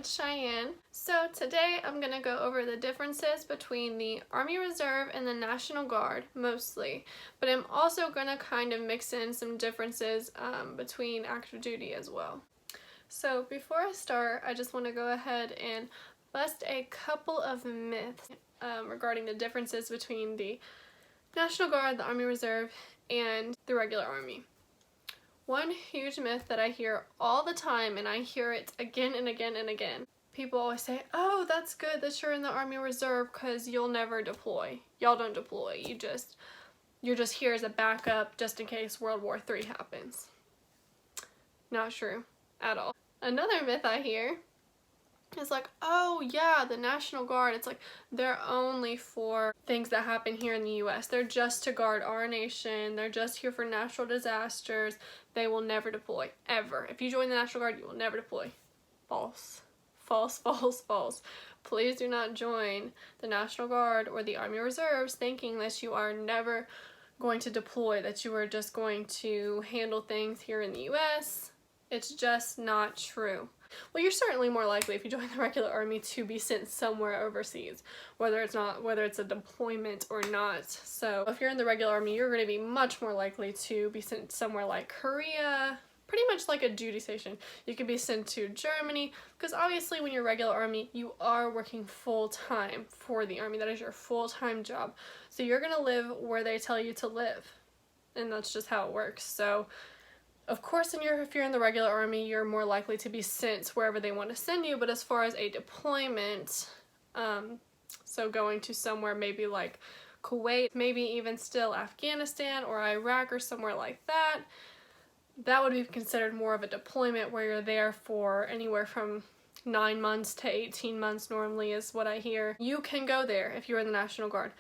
it's Cheyenne. So today I'm going to go over the differences between the Army Reserve and the National Guard, mostly. But I'm also going to kind of mix in some differences between active duty as well. So before I start, I just want to go ahead and bust a couple of myths regarding the differences between the National Guard, the Army Reserve, and the regular Army. One huge myth that I hear all the time, and I hear it again and again and again. People always say, oh, that's good that you're in the Army Reserve because you'll never deploy. Y'all don't deploy. You're just here as a backup just in case World War III happens. Not true at all. Another myth I hear is like, oh yeah, the National Guard, it's like they're only for things that happen here in the US. They're just to guard our nation. They're just here for natural disasters. They will never deploy, ever. If you join the National Guard, you will never deploy. False. False, false, false. Please do not join the National Guard or the Army Reserves thinking that you are never going to deploy, that you are just going to handle things here in the US. It's just not true. Well, you're certainly more likely if you join the regular Army to be sent somewhere overseas, whether it's a deployment or not. So if you're in the regular Army, you're going to be much more likely to be sent somewhere like Korea, pretty much like a duty station. You could be sent to Germany, because obviously when you're regular Army, you are working full-time for the Army. That is your full-time job. So you're going to live where they tell you to live, and that's just how it works. So of course, if you're in the regular Army, you're more likely to be sent wherever they want to send you, but as far as a deployment, so going to somewhere maybe like Kuwait, maybe even still Afghanistan or Iraq or somewhere like that, that would be considered more of a deployment where you're there for anywhere from 9 months to 18 months normally is what I hear. You can go there if you're in the National Guard.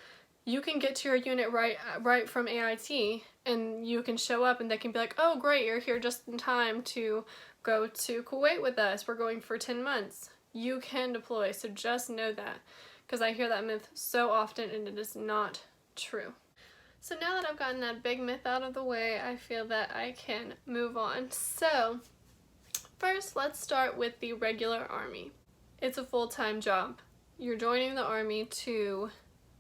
You can get to your unit right from AIT, and you can show up and they can be like, oh great, you're here just in time to go to Kuwait with us. We're going for 10 months. You can deploy, so just know that, because I hear that myth so often and it is not true. So now that I've gotten that big myth out of the way, I feel that I can move on. So first, let's start with the regular Army. It's a full-time job. You're joining the Army to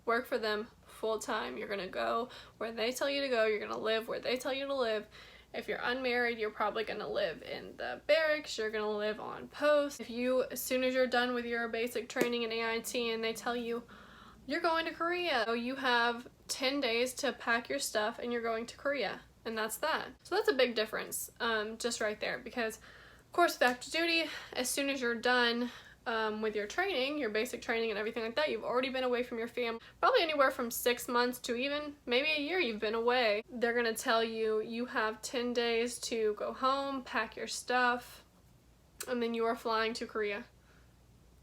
work for them full-time. You're gonna go where they tell you to go. You're gonna live where they tell you to live. If you're unmarried, you're probably gonna live in the barracks. You're gonna live on post. As soon as you're done with your basic training in AIT and they tell you you're going to Korea, so you have 10 days to pack your stuff and you're going to Korea, and that's that. So that's a big difference, just right there, because of course with active duty, as soon as you're done with your training, your basic training and everything like that, you've already been away from your family, probably anywhere from 6 months to even maybe a year you've been away. They're gonna tell you you have 10 days to go home, pack your stuff, and then you are flying to Korea.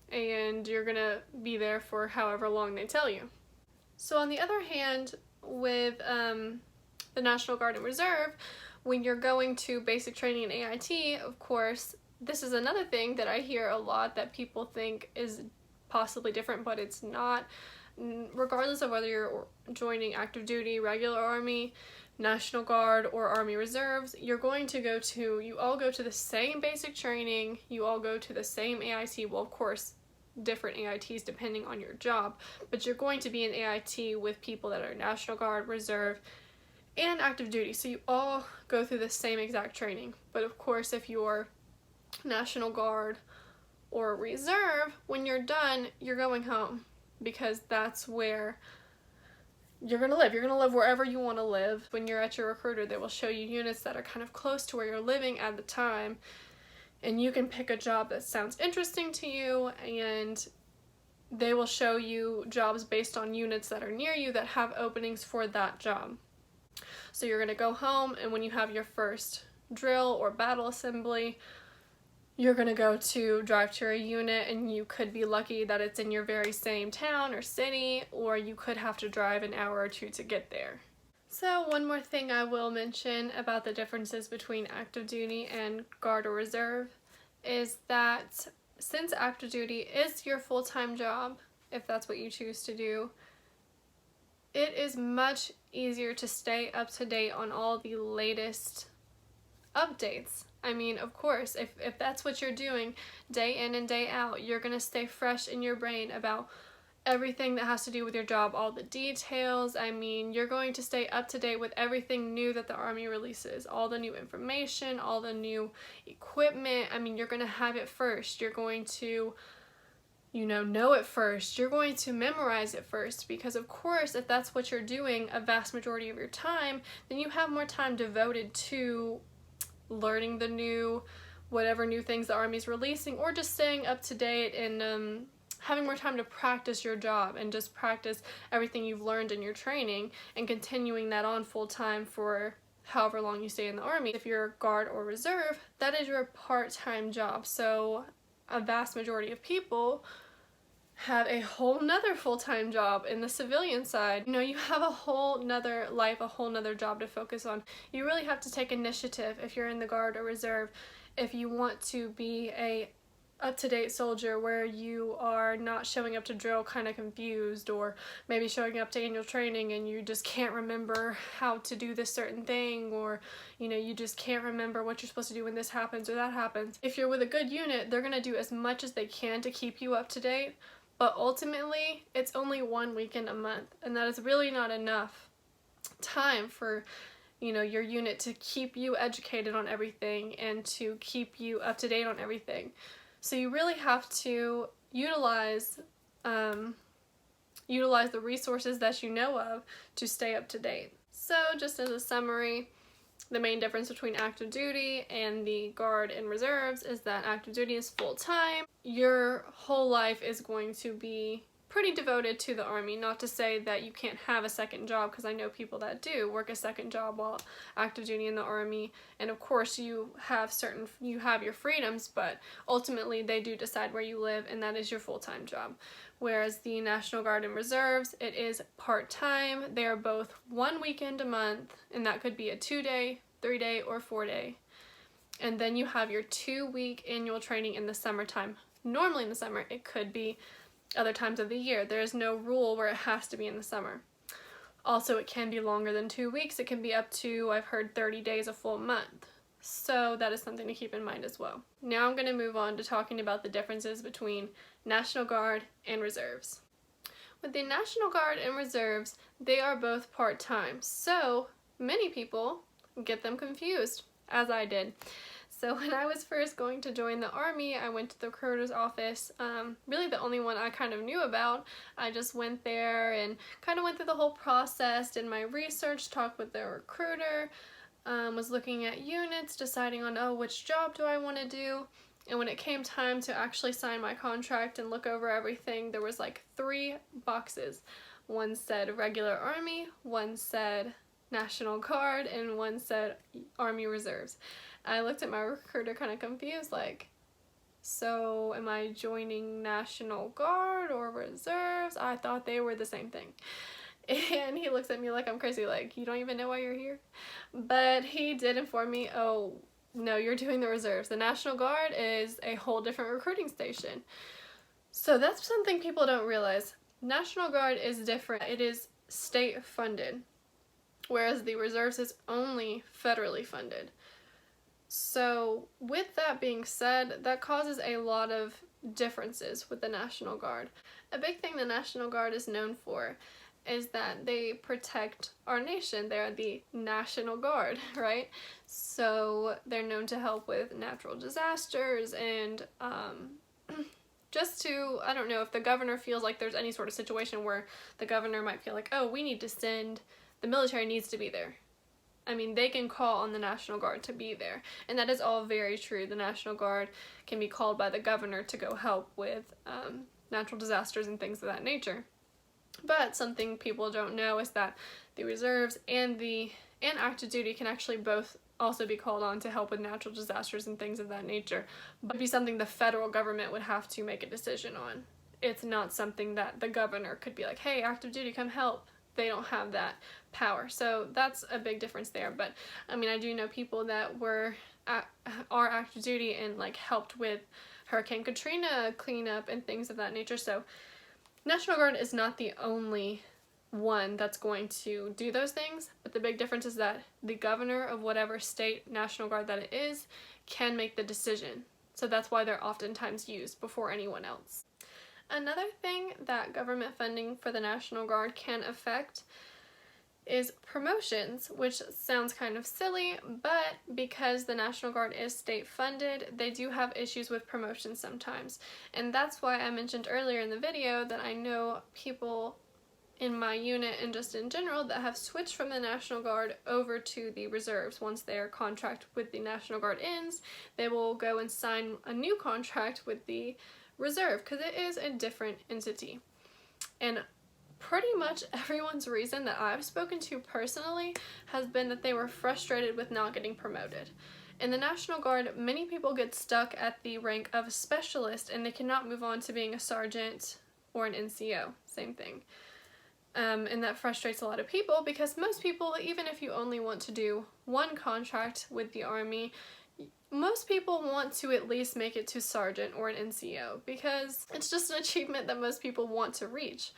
And you're gonna be there for however long they tell you. So on the other hand, with the National Guard and Reserve, when you're going to basic training in AIT, of course, this is another thing that I hear a lot that people think is possibly different, but it's not. Regardless of whether you're joining active duty, regular Army, National Guard, or Army Reserves, you all go to the same basic training, you all go to the same AIT, well of course, different AITs depending on your job, but you're going to be in AIT with people that are National Guard, Reserve, and active duty, so you all go through the same exact training. But of course, if you're National Guard or Reserve, when you're done, you're going home, because that's where you're gonna live. You're gonna live wherever you want to live. When you're at your recruiter, they will show you units that are kind of close to where you're living at the time, and you can pick a job that sounds interesting to you, and they will show you jobs based on units that are near you that have openings for that job. So you're gonna go home, and when you have your first drill or battle assembly, you're gonna drive to a unit, and you could be lucky that it's in your very same town or city, or you could have to drive an hour or two to get there. So one more thing I will mention about the differences between active duty and Guard or Reserve is that since active duty is your full-time job, if that's what you choose to do, it is much easier to stay up to date on all the latest updates. I mean, of course, if that's what you're doing day in and day out, you're going to stay fresh in your brain about everything that has to do with your job, all the details. I mean, you're going to stay up to date with everything new that the Army releases, all the new information, all the new equipment. I mean, you're going to have it first. You're going to, know it first. You're going to memorize it first because, of course, if that's what you're doing a vast majority of your time, then you have more time devoted to learning the whatever new things the Army's releasing, or just staying up to date and having more time to practice your job and just practice everything you've learned in your training and continuing that on full time for however long you stay in the Army. If you're Guard or Reserve, that is your part-time job. So a vast majority of people have a whole nother full-time job in the civilian side. You have a whole nother life, a whole nother job to focus on. You really have to take initiative if you're in the Guard or Reserve, if you want to be a up-to-date soldier where you are not showing up to drill kind of confused, or maybe showing up to annual training and you just can't remember how to do this certain thing, or you just can't remember what you're supposed to do when this happens or that happens. If you're with a good unit, they're going to do as much as they can to keep you up to date, but ultimately it's only 1 weekend a month, and that is really not enough time for your unit to keep you educated on everything and to keep you up to date on everything. So you really have to utilize the resources that you know of to stay up to date. So just as a summary, the main difference between active duty and the Guard and Reserves is that active duty is full-time. Your whole life is going to be pretty devoted to the Army. Not to say that you can't have a second job, because I know people that do work a second job while active duty in the Army, and of course you have your freedoms, but ultimately they do decide where you live, and that is your full-time job. Whereas the National Guard and Reserves, it is part-time. They are both 1 weekend a month, and that could be a 2-day, 3-day, or 4-day. And then you have your 2-week annual training in the summertime. Normally in the summer, it could be other times of the year. There is no rule where it has to be in the summer. Also, it can be longer than 2 weeks. It can be up to, I've heard, 30 days, a full month. So that is something to keep in mind as well. Now I'm going to move on to talking about the differences between National Guard and Reserves. With the National Guard and Reserves, they are both part-time. So many people get them confused, as I did. So when I was first going to join the Army, I went to the recruiter's office, really the only one I kind of knew about. I just went there and kind of went through the whole process, did my research, talked with the recruiter, was looking at units, deciding on, which job do I want to do. And when it came time to actually sign my contract and look over everything, there was like 3 boxes. One said regular Army, one said National Guard, and one said Army Reserves. I looked at my recruiter kind of confused, like, so am I joining National Guard or Reserves? I thought they were the same thing. And he looks at me like I'm crazy, like, you don't even know why you're here? But he did inform me, oh, no, you're doing the Reserves. The National Guard is a whole different recruiting station. So that's something people don't realize. National Guard is different. It is state funded, whereas the Reserves is only federally funded. So with that being said, that causes a lot of differences with the National Guard. A big thing the National Guard is known for is that they protect our nation. They're the National Guard, right? So they're known to help with natural disasters and just to, I don't know, if the governor feels like there's any sort of situation where the governor might feel like, oh, we need to send, the military needs to be there. I mean, they can call on the National Guard to be there. And that is all very true. The National Guard can be called by the governor to go help with natural disasters and things of that nature. But something people don't know is that the Reserves and active duty can actually both also be called on to help with natural disasters and things of that nature. But it'd be something the federal government would have to make a decision on. It's not something that the governor could be like, hey, active duty, come help. They don't have that power. So that's a big difference there. But I mean, I do know people that are active duty and like helped with Hurricane Katrina cleanup and things of that nature. So National Guard is not the only one that's going to do those things, but the big difference is that the governor of whatever state National Guard that it is can make the decision. So that's why they're oftentimes used before anyone else. Another thing that government funding for the National Guard can affect is promotions, which sounds kind of silly, but because the National Guard is state funded, they do have issues with promotions sometimes. And that's why I mentioned earlier in the video that I know people in my unit and just in general that have switched from the National Guard over to the reserves. Once their contract with the National Guard ends, they will go and sign a new contract with the reserve because it is a different entity. And pretty much everyone's reason that I've spoken to personally has been that they were frustrated with not getting promoted. In the National Guard, many people get stuck at the rank of a specialist and they cannot move on to being a sergeant or an NCO, same thing. And that frustrates a lot of people because most people, even if you only want to do one contract with the Army, most people want to at least make it to sergeant or an NCO because it's just an achievement that most people want to reach.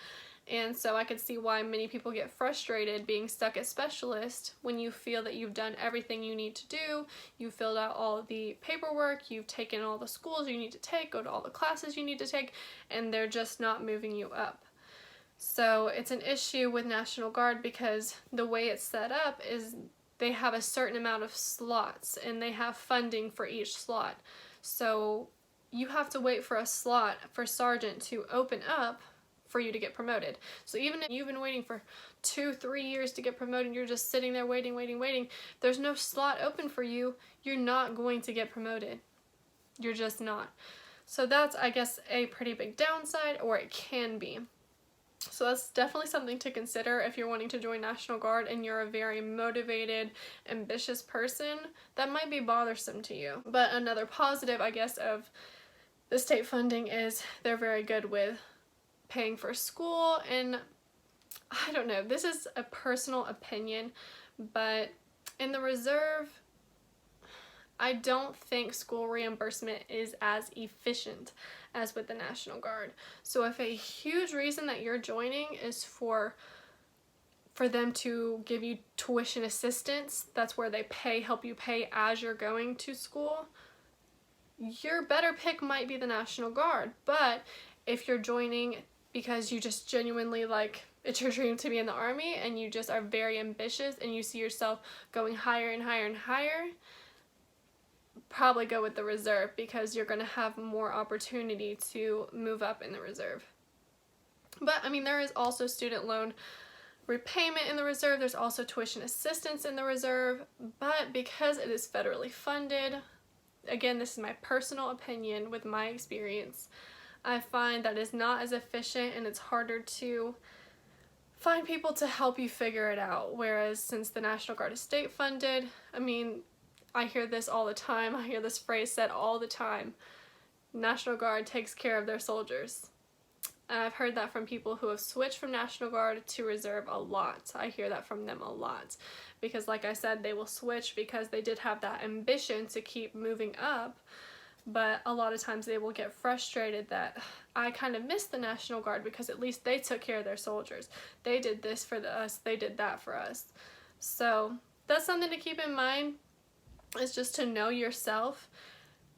And so I could see why many people get frustrated being stuck at specialist when you feel that you've done everything you need to do, you've filled out all the paperwork, you've taken all the schools you need to take, go to all the classes you need to take, and they're just not moving you up. So it's an issue with National Guard because the way it's set up is they have a certain amount of slots and they have funding for each slot. So you have to wait for a slot for sergeant to open up for you to get promoted. So even if you've been waiting for 2-3 years to get promoted, you're just sitting there waiting, there's no slot open for you, you're not going to get promoted. You're just not. So that's, I guess, a pretty big downside, or it can be. So that's definitely something to consider if you're wanting to join National Guard and you're a very motivated, ambitious person. That might be bothersome to you. But another positive, I guess, of the state funding is they're very good with paying for school. And I don't know, this is a personal opinion, but in the reserve, I don't think school reimbursement is as efficient as with the National Guard. So if a huge reason that you're joining is for them to give you tuition assistance, that's where they help you pay as you're going to school, your better pick might be the National Guard. But if you're joining because you just genuinely it's your dream to be in the Army and you just are very ambitious and you see yourself going higher and higher and higher, probably go with the reserve because you're going to have more opportunity to move up in the reserve. But I mean, there is also student loan repayment in the reserve, there's also tuition assistance in the reserve, but because it is federally funded, again, this is my personal opinion with my experience, I find that it's not as efficient and it's harder to find people to help you figure it out. Whereas since the National Guard is state funded, I mean, I hear this all the time. I hear this phrase said all the time. National Guard takes care of their soldiers. And I've heard that from people who have switched from National Guard to reserve a lot. I hear that from them a lot. Because like I said, they will switch because they did have that ambition to keep moving up. But a lot of times they will get frustrated that I kind of miss the National Guard because at least they took care of their soldiers. They did this for us, they did that for us. So that's something to keep in mind, is just to know yourself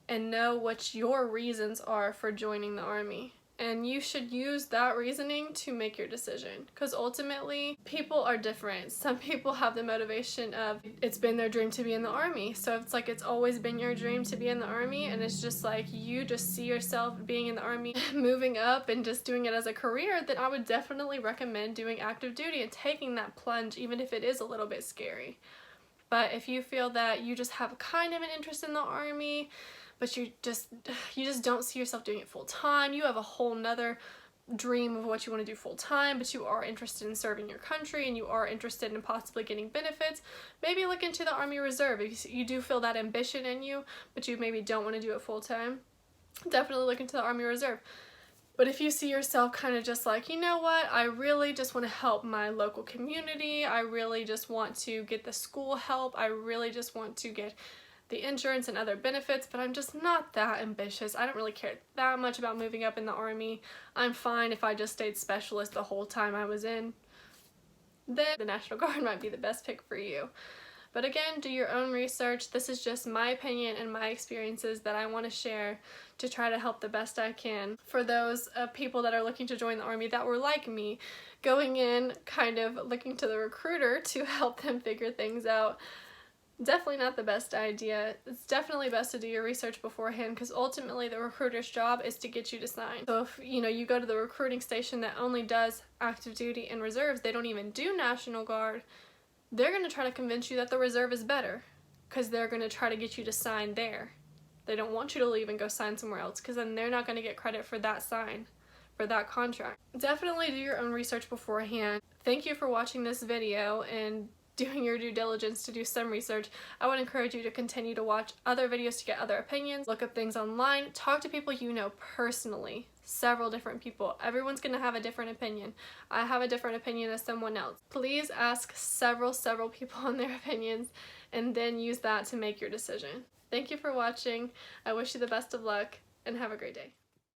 and know what your reasons are for joining the Army. And you should use that reasoning to make your decision, because ultimately people are different. Some people have the motivation of it's been their dream to be in the Army. So it's like it's always been your dream to be in the Army, and it's just like you just see yourself being in the Army, moving up and just doing it as a career, then I would definitely recommend doing active duty and taking that plunge, even if it is a little bit scary. But if you feel that you just have kind of an interest in the Army, but you just don't see yourself doing it full time, you have a whole nother dream of what you want to do full time, but you are interested in serving your country and you are interested in possibly getting benefits, maybe look into the Army Reserve. If you do feel that ambition in you, but you maybe don't want to do it full time, definitely look into the Army Reserve. But if you see yourself kind of just like, you know what, I really just want to help my local community, I really just want to get the school help, I really just want to get the insurance and other benefits, but I'm just not that ambitious. I don't really care that much about moving up in the Army. I'm fine if I just stayed specialist the whole time I was in. then the National Guard might be the best pick for you. But again, do your own research. This is just my opinion and my experiences that I want to share to try to help the best I can for those people that are looking to join the Army that were like me, going in kind of looking to the recruiter to help them figure things out. Definitely not the best idea. It's definitely best to do your research beforehand, because ultimately the recruiter's job is to get you to sign. So if you go to the recruiting station that only does active duty and reserves, they don't even do National Guard, they're going to try to convince you that the reserve is better, because they're going to try to get you to sign there. They don't want you to leave and go sign somewhere else, because then they're not going to get credit for that sign, for that contract. Definitely do your own research beforehand. Thank you for watching this video and doing your due diligence to do some research. I would encourage you to continue to watch other videos to get other opinions, look up things online, talk to people you know personally, several different people. Everyone's going to have a different opinion. I have a different opinion as someone else. Please ask several people on their opinions and then use that to make your decision. Thank you for watching. I wish you the best of luck and have a great day.